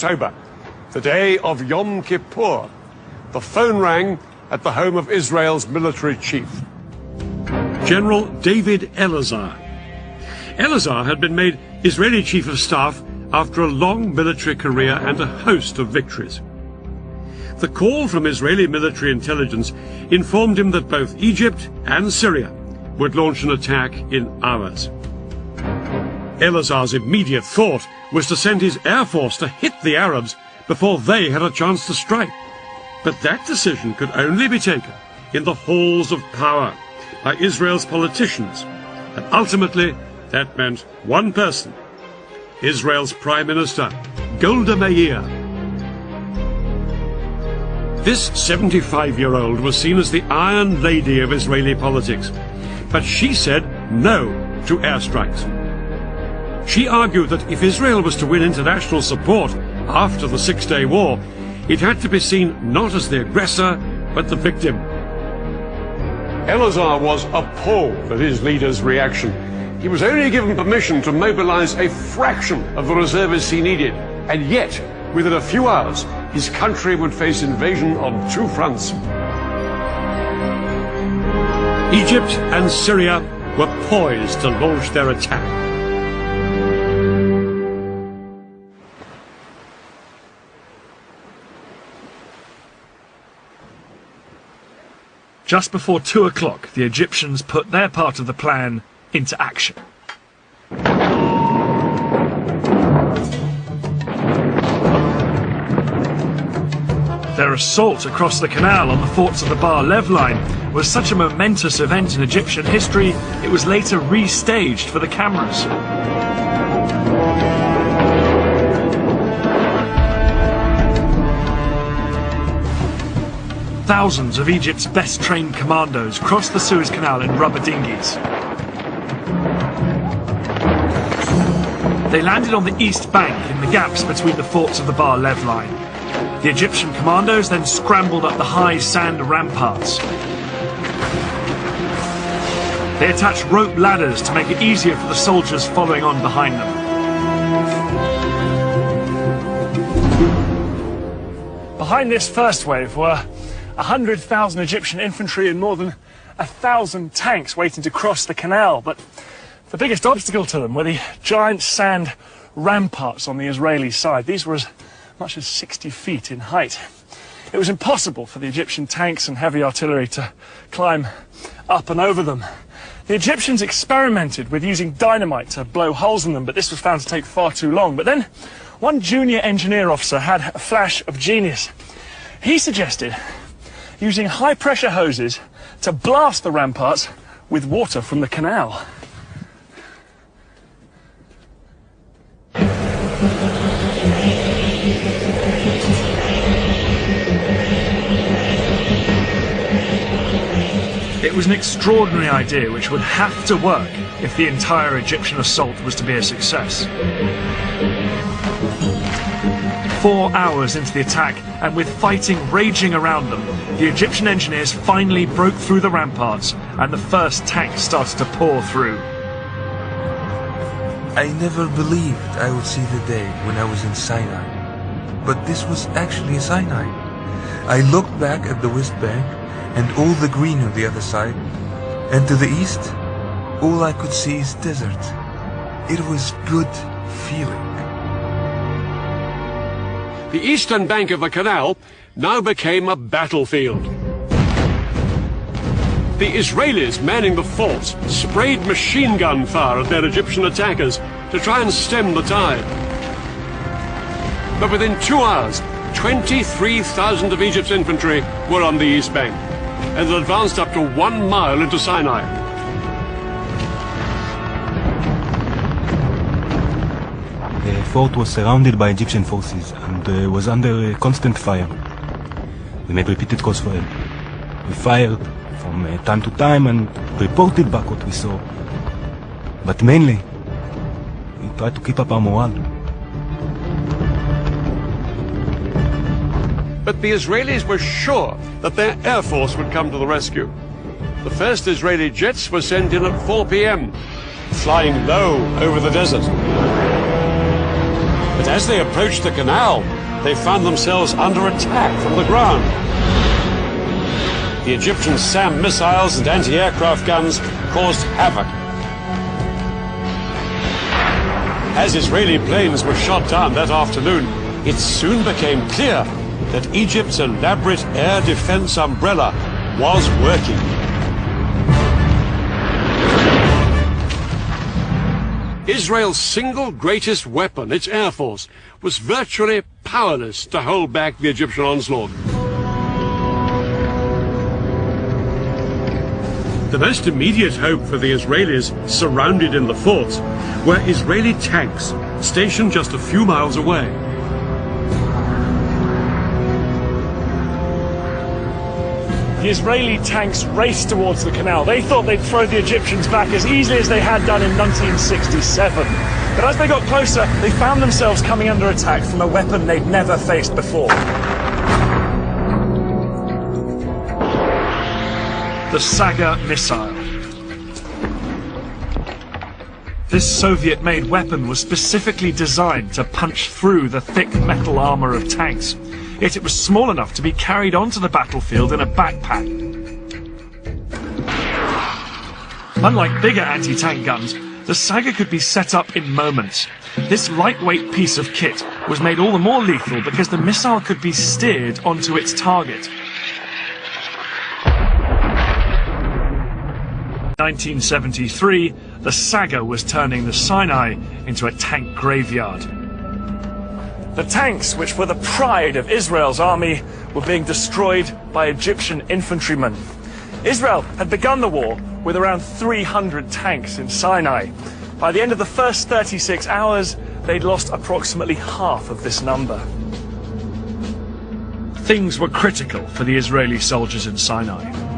October, the day of Yom Kippur, the phone rang at the home of Israel's military chief. General David Elazar. Elazar had been made Israeli Chief of Staff after a long military career and a host of victories. The call from Israeli military intelligence informed him that both Egypt and Syria would launch an attack in hours. Elazar's immediate thought was to send his air force to hit the Arabs before they had a chance to strike. But that decision could only be taken in the halls of power by Israel's politicians, and ultimately that meant one person, Israel's Prime Minister, Golda Meir. This 75-year-old was seen as the Iron Lady of Israeli politics, but she said no to airstrikes. She argued that if Israel was to win international support after the Six-Day War, it had to be seen not as the aggressor, but the victim. Elazar was appalled at his leader's reaction. He was only given permission to mobilize a fraction of the reservists he needed, and yet, within a few hours, his country would face invasion on two fronts. Egypt and Syria were poised to launch their attack. Just before 2 o'clock, the Egyptians put their part of the plan into action. Their assault across the canal on the forts of the Bar Lev line was such a momentous event in Egyptian history, it was later restaged for the cameras. Thousands of Egypt's best-trained commandos crossed the Suez Canal in rubber dinghies. They landed on the east bank in the gaps between the forts of the Bar Lev line. The Egyptian commandos then scrambled up the high sand ramparts. They attached rope ladders to make it easier for the soldiers following on behind them. Behind this first wave were 100,000 Egyptian infantry and more than 1,000 tanks waiting to cross the canal, but the biggest obstacle to them were the giant sand ramparts on the Israeli side. These were as much as 60 feet in height. It was impossible for the Egyptian tanks and heavy artillery to climb up and over them. The Egyptians experimented with using dynamite to blow holes in them, but this was found to take far too long. But then one junior engineer officer had a flash of genius. He suggested using high-pressure hoses to blast the ramparts with water from the canal. It was an extraordinary idea which would have to work if the entire Egyptian assault was to be a success. 4 hours into the attack, and with fighting raging around them, the Egyptian engineers finally broke through the ramparts, and the first tanks started to pour through. I never believed I would see the day when I was in Sinai. But this was actually Sinai. I looked back at the West Bank, and all the green on the other side, and to the east, all I could see is desert. It was good feeling. The eastern bank of the canal now became a battlefield. The Israelis manning the forts sprayed machine gun fire at their Egyptian attackers to try and stem the tide. But within 2 hours, 23,000 of Egypt's infantry were on the east bank, and had advanced up to 1 mile into Sinai. The fort was surrounded by Egyptian forces and was under constant fire. We made repeated calls for help. We fired from time to time and reported back what we saw. But mainly, we tried to keep up our morale. But the Israelis were sure that their air force would come to the rescue. The first Israeli jets were sent in at 4 p.m., flying low over the desert. But as they approached the canal, they found themselves under attack from the ground. The Egyptian SAM missiles and anti-aircraft guns caused havoc. As Israeli planes were shot down that afternoon, it soon became clear that Egypt's elaborate air defense umbrella was working. Israel's single greatest weapon, its air force, was virtually powerless to hold back the Egyptian onslaught. The most immediate hope for the Israelis surrounded in the forts were Israeli tanks stationed just a few miles away. The Israeli tanks raced towards the canal. They thought they'd throw the Egyptians back as easily as they had done in 1967. But as they got closer, they found themselves coming under attack from a weapon they'd never faced before. The Saga missile. This Soviet-made weapon was specifically designed to punch through the thick metal armor of tanks. Yet it was small enough to be carried onto the battlefield in a backpack. Unlike bigger anti-tank guns, the Saga could be set up in moments. This lightweight piece of kit was made all the more lethal because the missile could be steered onto its target. 1973, the Saga was turning the Sinai into a tank graveyard. The tanks, which were the pride of Israel's army, were being destroyed by Egyptian infantrymen. Israel had begun the war with around 300 tanks in Sinai. By the end of the first 36 hours, they'd lost approximately half of this number. Things were critical for the Israeli soldiers in Sinai.